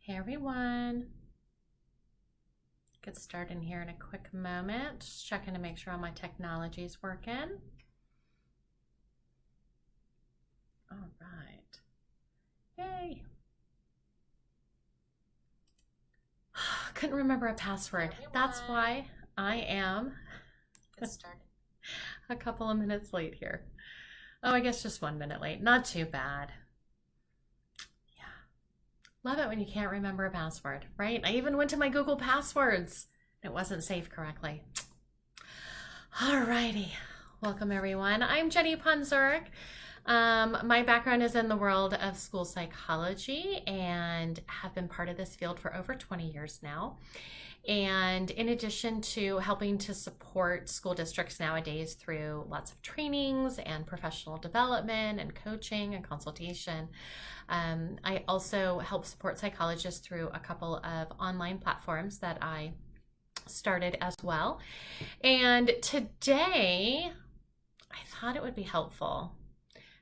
Hey everyone. Get started here in a quick moment. Just checking to make sure all my technology is working. All right. Yay. Couldn't remember a password. That's why I am Get started. a couple of minutes late here. Oh, I guess just 1 minute late. Not too bad. Love it when you can't remember a password, right? I even went to my Google Passwords. It wasn't saved correctly. Alrighty. Welcome, everyone. I'm Jenny Punzurk. My background is in the world of school psychology and have been part of this field for over 20 years now. And in addition to helping to support school districts nowadays through lots of trainings and professional development and coaching and consultation, I also help support psychologists through a couple of online platforms that I started as well. And today, I thought it would be helpful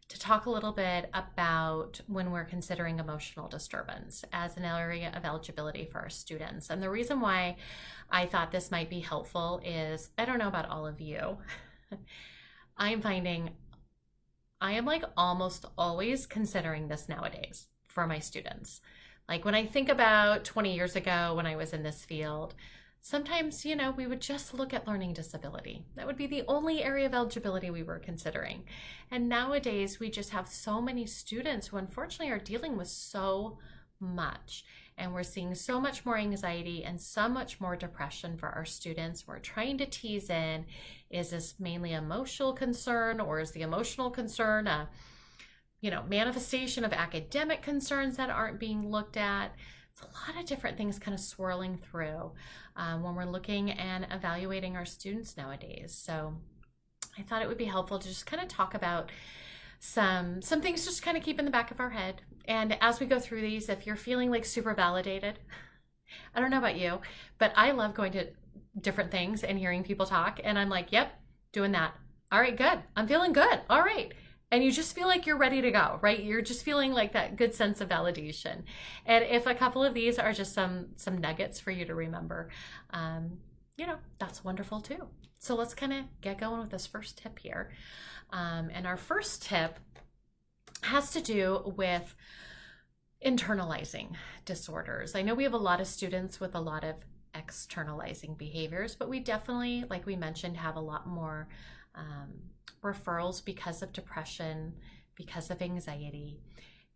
to talk a little bit about when we're considering emotional disturbance as an area of eligibility for our students. And the reason why I thought this might be helpful is, I don't know about all of you, I'm finding I am like almost always considering this nowadays for my students. Like when I think about 20 years ago when I was in this field, sometimes, we would just look at learning disability. That would be the only area of eligibility we were considering. And nowadays, we just have so many students who unfortunately are dealing with so much. And we're seeing so much more anxiety and so much more depression for our students. We're trying to tease in, is this mainly emotional concern, or is the emotional concern a manifestation of academic concerns that aren't being looked at? It's a lot of different things kind of swirling through when we're looking and evaluating our students nowadays. So I thought it would be helpful to just kind of talk about some things just kind of keep in the back of our head. And as we go through these, if you're feeling like super validated, I don't know about you, but I love going to different things and hearing people talk. And I'm like, yep, doing that. All right, good. I'm feeling good. All right. And you just feel like you're ready to go, right? You're just feeling like that good sense of validation. And if a couple of these are just some nuggets for you to remember, that's wonderful too. So let's kind of get going with this first tip here. And our first tip has to do with internalizing disorders. I know we have a lot of students with a lot of externalizing behaviors, but we definitely, like we mentioned, have a lot more referrals because of depression, because of anxiety.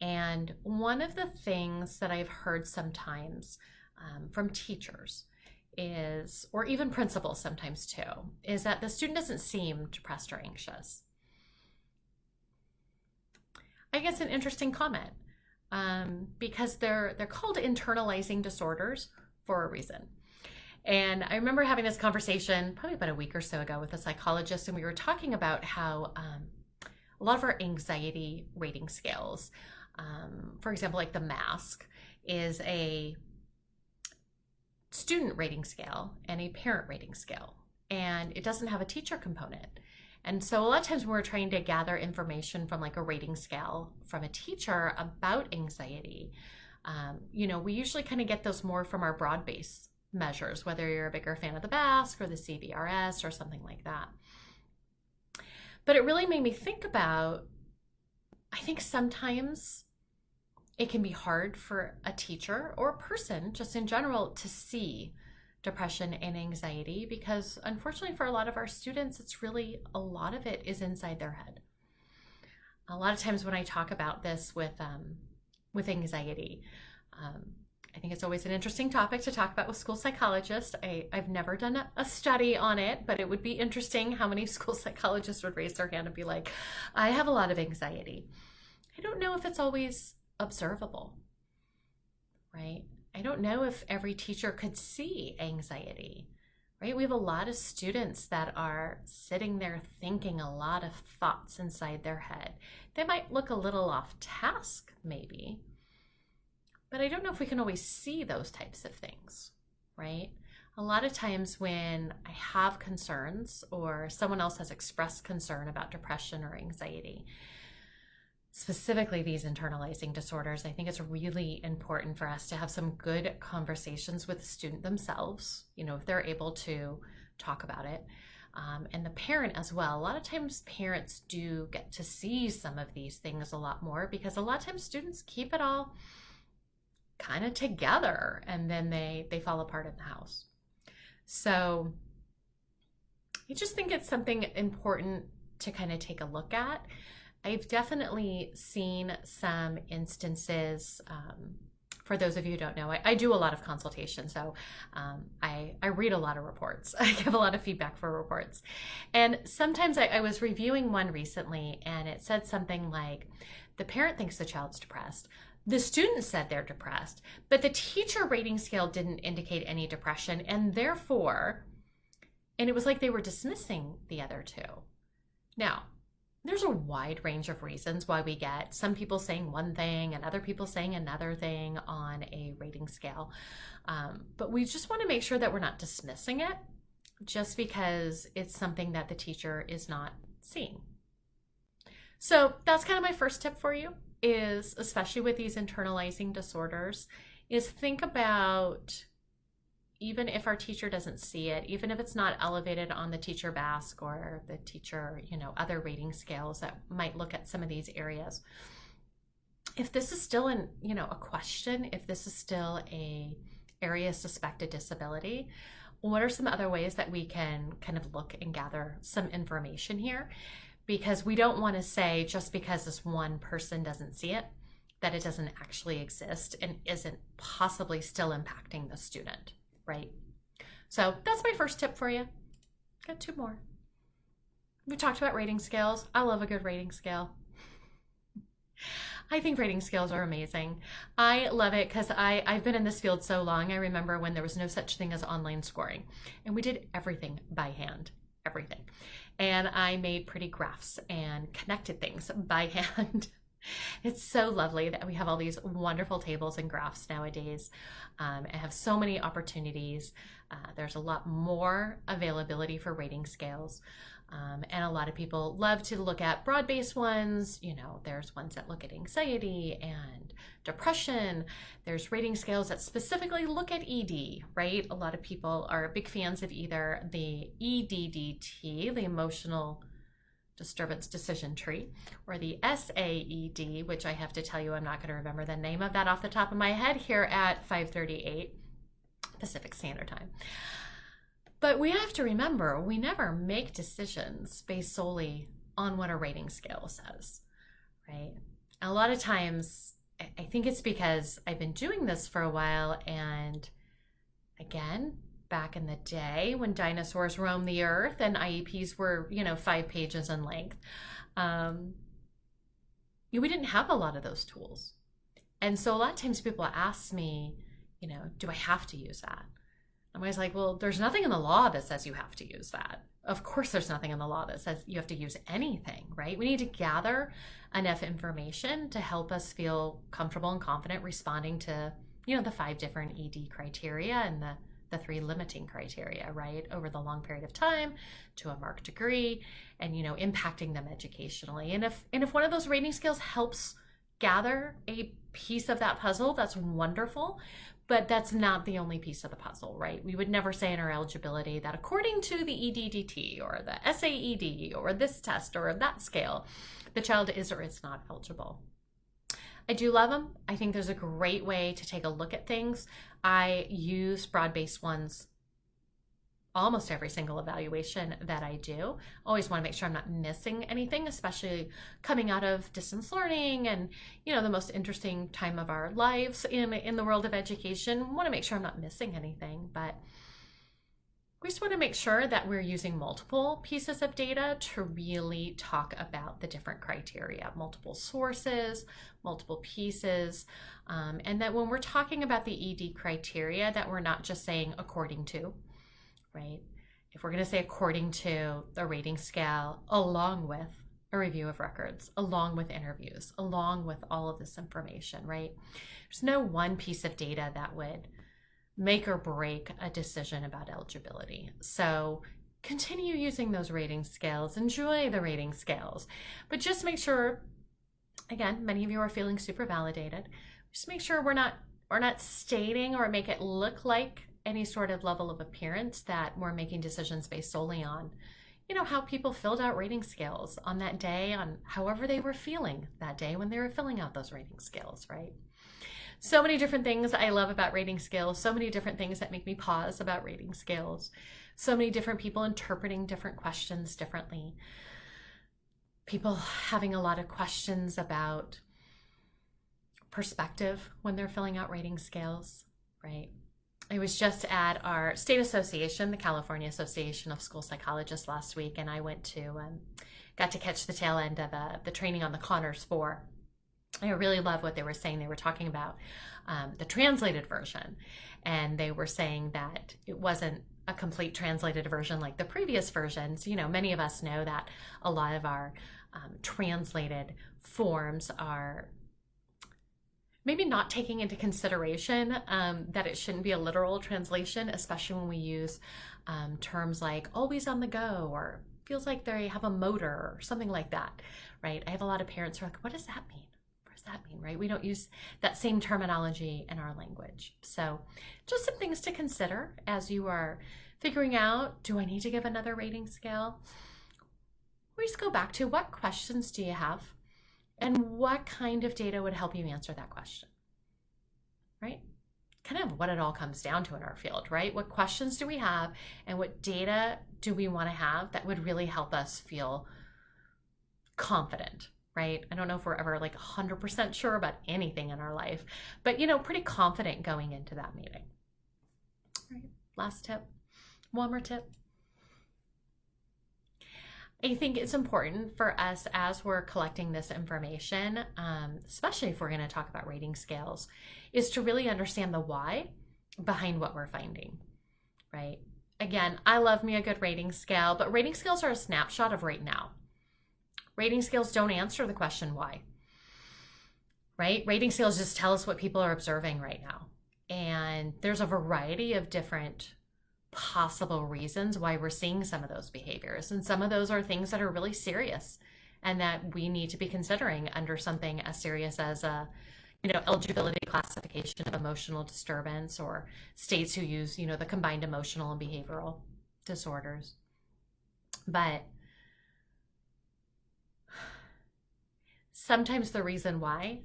And one of the things that I've heard sometimes from teachers is, or even principals sometimes too, is that the student doesn't seem depressed or anxious. I guess an interesting comment because they're called internalizing disorders for a reason. And I remember having this conversation probably about a week or so ago with a psychologist, and we were talking about how a lot of our anxiety rating scales, for example, like the MASC, is a student rating scale and a parent rating scale, and it doesn't have a teacher component. And so a lot of times when we're trying to gather information from like a rating scale from a teacher about anxiety, we usually kind of get those more from our broad-based measures, whether you're a bigger fan of the BASC or the CBRS or something like that. But it really made me think about, I think sometimes it can be hard for a teacher or a person just in general to see depression and anxiety because unfortunately for a lot of our students, it's really, a lot of it is inside their head. A lot of times when I talk about this with anxiety, I think it's always an interesting topic to talk about with school psychologists. I've never done a study on it, but it would be interesting how many school psychologists would raise their hand and be like, I have a lot of anxiety. I don't know if it's always observable, right? I don't know if every teacher could see anxiety, right? We have a lot of students that are sitting there thinking a lot of thoughts inside their head. They might look a little off task, maybe, but I don't know if we can always see those types of things, right? A lot of times when I have concerns or someone else has expressed concern about depression or anxiety, specifically these internalizing disorders, I think it's really important for us to have some good conversations with the student themselves, if they're able to talk about it, and the parent as well. A lot of times parents do get to see some of these things a lot more, because a lot of times students keep it all kind of together and then they fall apart in the house. So I just think it's something important to kind of take a look at. I've definitely seen some instances, for those of you who don't know, I do a lot of consultation, so I read a lot of reports. I give a lot of feedback for reports. And sometimes I was reviewing one recently, and it said something like, the parent thinks the child's depressed, the student said they're depressed, but the teacher rating scale didn't indicate any depression, and therefore, and it was like they were dismissing the other two. Now, there's a wide range of reasons why we get some people saying one thing and other people saying another thing on a rating scale. But we just want to make sure that we're not dismissing it just because it's something that the teacher is not seeing. So that's kind of my first tip for you, is especially with these internalizing disorders, is think about, even if our teacher doesn't see it, even if it's not elevated on the teacher BASC or the teacher, other rating scales that might look at some of these areas, if this is still a question, if this is still a area of suspected disability, what are some other ways that we can kind of look and gather some information here? Because we don't want to say just because this one person doesn't see it, that it doesn't actually exist and isn't possibly still impacting the student. Right? So that's my first tip for you. Got two more. We talked about rating scales. I love a good rating scale. I think rating scales are amazing. I love it because I've been in this field so long. I remember when there was no such thing as online scoring, and we did everything by hand, everything. And I made pretty graphs and connected things by hand. It's so lovely that we have all these wonderful tables and graphs nowadays, and have so many opportunities. There's a lot more availability for rating scales, and a lot of people love to look at broad-based ones. There's ones that look at anxiety and depression. There's rating scales that specifically look at ED, right? A lot of people are big fans of either the EDDT, the emotional disturbance decision tree, or the SAED, which I have to tell you, I'm not going to remember the name of that off the top of my head here at 5:38 Pacific Standard Time. But we have to remember, we never make decisions based solely on what a rating scale says, right? And a lot of times, I think it's because I've been doing this for a while, and again, back in the day when dinosaurs roamed the earth and IEPs were, 5 pages in length, we didn't have a lot of those tools. And so a lot of times people ask me, do I have to use that? I'm always like, well, there's nothing in the law that says you have to use that. Of course, there's nothing in the law that says you have to use anything, right? We need to gather enough information to help us feel comfortable and confident responding to, the 5 different ED criteria and the 3 limiting criteria, right, over the long period of time to a marked degree, and impacting them educationally. And if one of those rating scales helps gather a piece of that puzzle, that's wonderful, but that's not the only piece of the puzzle, right? We would never say in our eligibility that according to the EDDT or the SAED or this test or that scale, the child is or is not eligible. I do love them. I think there's a great way to take a look at things. I use broad-based ones almost every single evaluation that I do. Always want to make sure I'm not missing anything, especially coming out of distance learning and, the most interesting time of our lives in the world of education. Want to make sure I'm not missing anything, but we just want to make sure that we're using multiple pieces of data to really talk about the different criteria, multiple sources, multiple pieces, and that when we're talking about the ED criteria, that we're not just saying according to, right? If we're going to say according to the rating scale, along with a review of records, along with interviews, along with all of this information, right? There's no one piece of data that would make or break a decision about eligibility. So continue using those rating scales, enjoy the rating scales, but just make sure Again, many of you are feeling super validated. Just make sure we're not stating or make it look like any sort of level of appearance that we're making decisions based solely on, how people filled out rating scales on that day, on however they were feeling that day when they were filling out those rating scales, right? So many different things I love about rating scales, so many different things that make me pause about rating scales, so many different people interpreting different questions differently, people having a lot of questions about perspective when they're filling out rating scales, right? I was just at our state association, the California Association of School Psychologists, last week, and I got to catch the tail end of the training on the Connors 4. I really love what they were saying. They were talking about the translated version, and they were saying that it wasn't a complete translated version like the previous versions. Many of us know that a lot of our translated forms are maybe not taking into consideration that it shouldn't be a literal translation, especially when we use terms like always on the go or feels like they have a motor or something like that, right? I have a lot of parents who are like, what does that mean? What does that mean, right? We don't use that same terminology in our language. So just some things to consider as you are figuring out, do I need to give another rating scale? We just go back to, what questions do you have? And what kind of data would help you answer that question, right? Kind of what it all comes down to in our field, right? What questions do we have and what data do we want to have that would really help us feel confident, right? I don't know if we're ever like 100% sure about anything in our life, but pretty confident going into that meeting. All right, last tip, one more tip. I think it's important for us as we're collecting this information, especially if we're going to talk about rating scales, is to really understand the why behind what we're finding, right? Again, I love me a good rating scale, but rating scales are a snapshot of right now. Rating scales don't answer the question why, right? Rating scales just tell us what people are observing right now. And there's a variety of different possible reasons why we're seeing some of those behaviors. And some of those are things that are really serious and that we need to be considering under something as serious as a, eligibility classification of emotional disturbance, or states who use, the combined emotional and behavioral disorders. But sometimes the reason why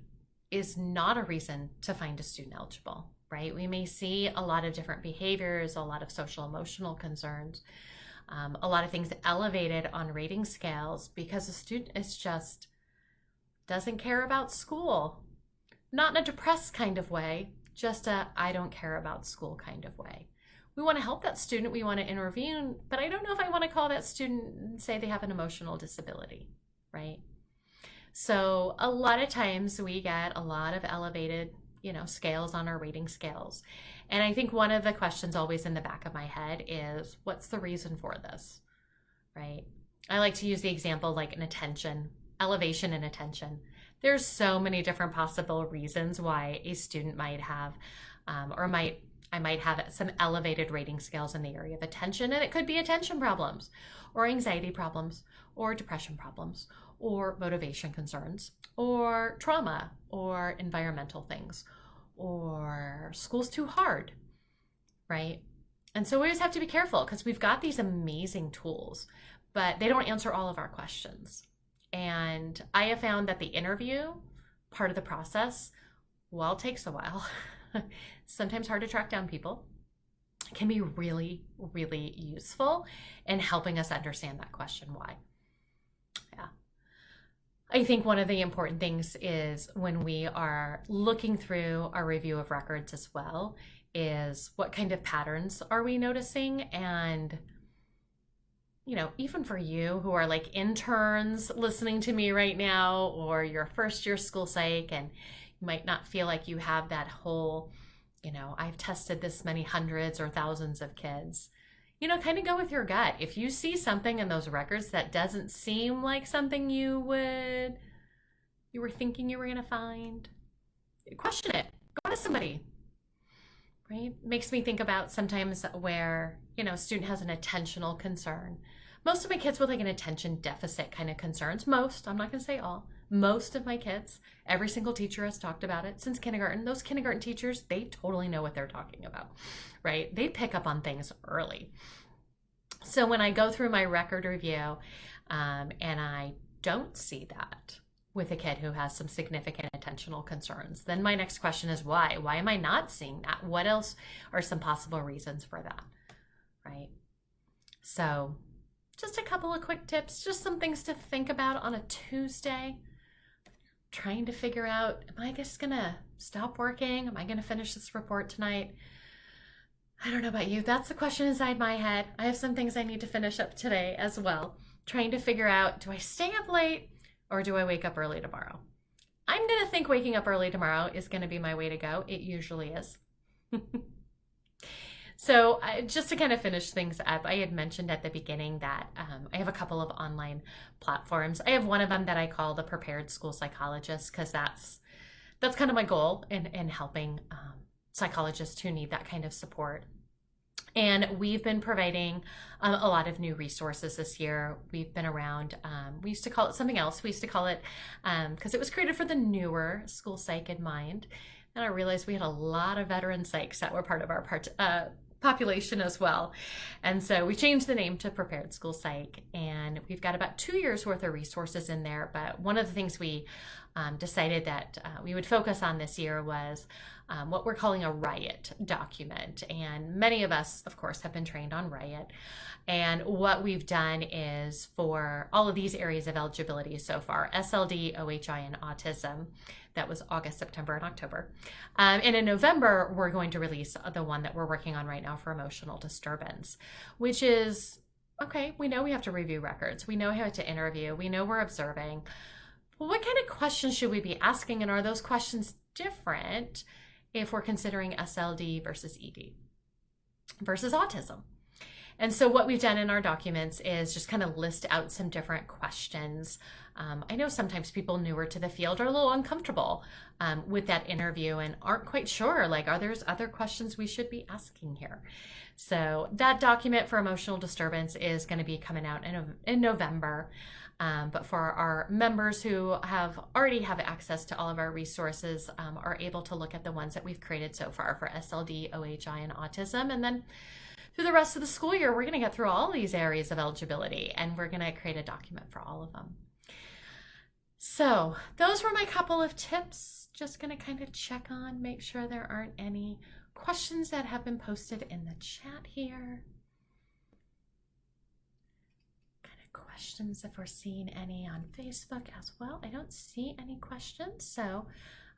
is not a reason to find a student eligible, right? We may see a lot of different behaviors, a lot of social emotional concerns, a lot of things elevated on rating scales because a student is just doesn't care about school. Not in a depressed kind of way, just a I don't care about school kind of way. We want to help that student, we want to intervene, but I don't know if I want to call that student and say they have an emotional disability, right? So a lot of times we get a lot of elevated scales on our rating scales. And I think one of the questions always in the back of my head is, what's the reason for this, right? I like to use the example like an attention, elevation in attention. There's so many different possible reasons why a student might have, I might have some elevated rating scales in the area of attention, and it could be attention problems or anxiety problems or depression problems or motivation concerns or trauma or environmental things or school's too hard, right? And so we just have to be careful because we've got these amazing tools, but they don't answer all of our questions. And I have found that the interview part of the process, while it takes a while, sometimes hard to track down people, can be really, really useful in helping us understand that question why. Yeah. I think one of the important things is when we are looking through our review of records as well is what kind of patterns are we noticing? And even for you who are like interns listening to me right now, or your first year school psych, and you might not feel like you have that whole, I've tested this many hundreds or thousands of kids, kind of go with your gut. If you see something in those records that doesn't seem like something you were thinking you were going to find, question it, go to somebody, right? Makes me think about sometimes where, a student has an attentional concern, most of my kids with like an attention deficit kind of concerns. Most, I'm not going to say all, most of my kids, every single teacher has talked about it since kindergarten. Those kindergarten teachers, they totally know what they're talking about, right? They pick up on things early. So when I go through my record review and I don't see that with a kid who has some significant attentional concerns, then my next question is why? Why am I not seeing that? What else are some possible reasons for that, right? So just a couple of quick tips, just some things to think about on a Tuesday. Trying to figure out, am I just gonna stop working? Am I gonna finish this report tonight? I don't know about you. That's the question inside my head. I have some things I need to finish up today as well. Trying to figure out, do I stay up late or do I wake up early tomorrow? I'm gonna think waking up early tomorrow is gonna be my way to go. It usually is. So just to kind of finish things up, I had mentioned at the beginning that I have a couple of online platforms. I have one of them that I call the Prepared School Psychologist, because that's kind of my goal in helping psychologists who need that kind of support. And we've been providing a lot of new resources this year. We've been around, we used to call it something else. We used to call it, because it was created for the newer school psych in mind. And I realized we had a lot of veteran psychs that were part of our population as well. And so we changed the name to Prepared School Psych, and we've got about 2 years worth of resources in there. But one of the things we decided that we would focus on this year was what we're calling a RIOT document. And many of us, of course, have been trained on RIOT. And what we've done is for all of these areas of eligibility so far, SLD, OHI, and autism, that was August, September, and October. And in November, we're going to release the one that we're working on right now for emotional disturbance, which is, okay, we know we have to review records. We know how to interview. We know we're observing. Well, what kind of questions should we be asking? And are those questions different if we're considering SLD versus ED versus autism? And so what we've done in our documents is just kind of list out some different questions. I know sometimes people newer to the field are a little uncomfortable with that interview and aren't quite sure, like, are there other questions we should be asking here? So that document for emotional disturbance is going to be coming out in November. But for our members who already have access to all of our resources, are able to look at the ones that we've created so far for SLD, OHI, and autism. And then through the rest of the school year, we're going to get through all these areas of eligibility, and we're going to create a document for all of them. So those were my couple of tips. Just going to kind of check on, make sure there aren't any questions that have been posted in the chat here. Kind of questions if we're seeing any on Facebook as well. I don't see any questions, so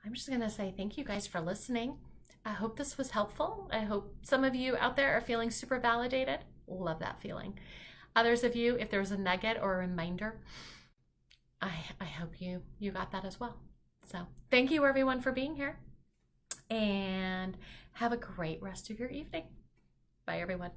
I'm just going to say thank you guys for listening. I hope this was helpful. I hope some of you out there are feeling super validated. Love that feeling. Others of you, if there was a nugget or a reminder, I hope you got that as well. So thank you everyone for being here, and have a great rest of your evening. Bye everyone.